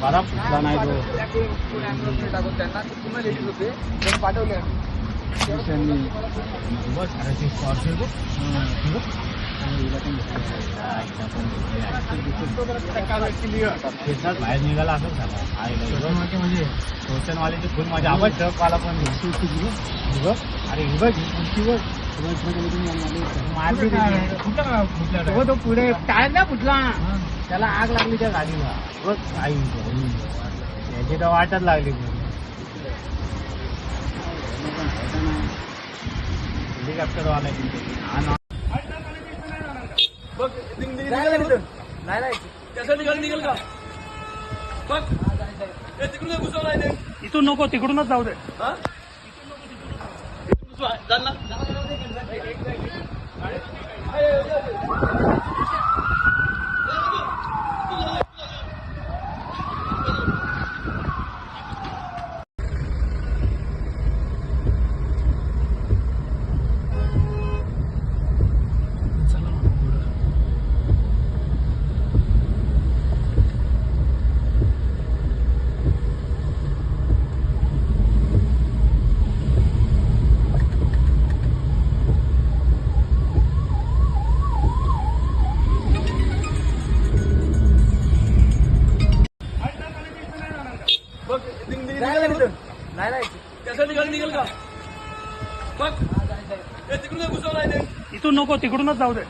बारा फुटला नाही तो त्यांना पुन्हा लेडीज होते त्यांनी पाठवले बाहेर निघाला असं झालं म्हणजे टोचनवाल्याचे फुल माझ्या आवाज ट्रकवाला पण अरे ही बघ तो पुढे टायर ना फुटला त्याला आग लागली त्या गाडीला बघ आई याची तर वाटच लागली हेलिकॉप्टर वाला नाही त्यासाठी गाडी निघेल का बघ तिकडून घुसवला इथून नको तिकडूनच जाऊ दे नाही त्यासाठी गाडी निघेल का बघ तिकडून घुसवला इथून नको तिकडूनच जाऊ दे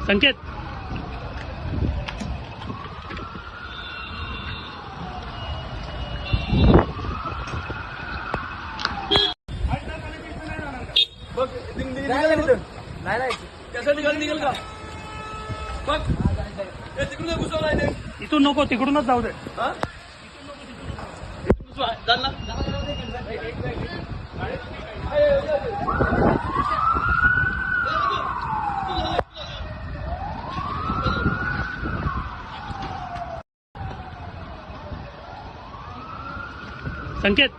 संकेत नाही त्यासाठी गाडी निघेल का बघ तिकडून घुसवला इथून नको तिकडूनच जाऊ दे संकेत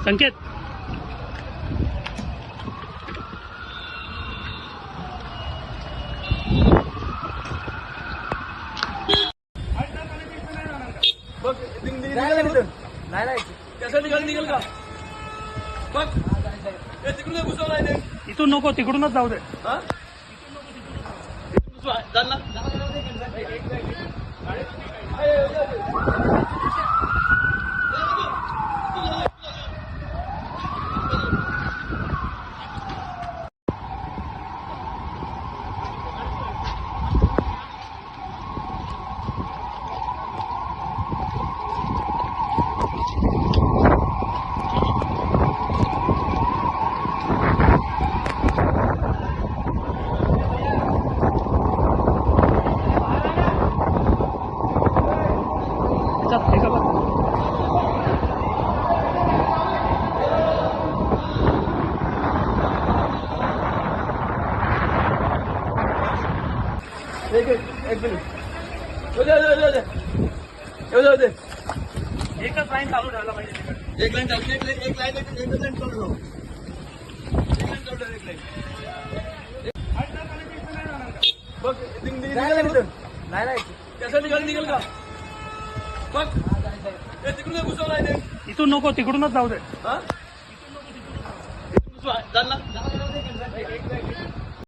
संकेत नाही त्यासाठी गाडी निघेल का बघ तिकडून घुसवला इथून नको तिकडूनच जाऊ दे एक मिनिट एकच लाईन चालू ठेवला पाहिजे एक लाईन चालू एक लाईन चालू बघ नाही त्यासाठी गाडी निघेल का बघ तिकडून घुसवला इथून नको तिकडूनच जाऊ दे इथून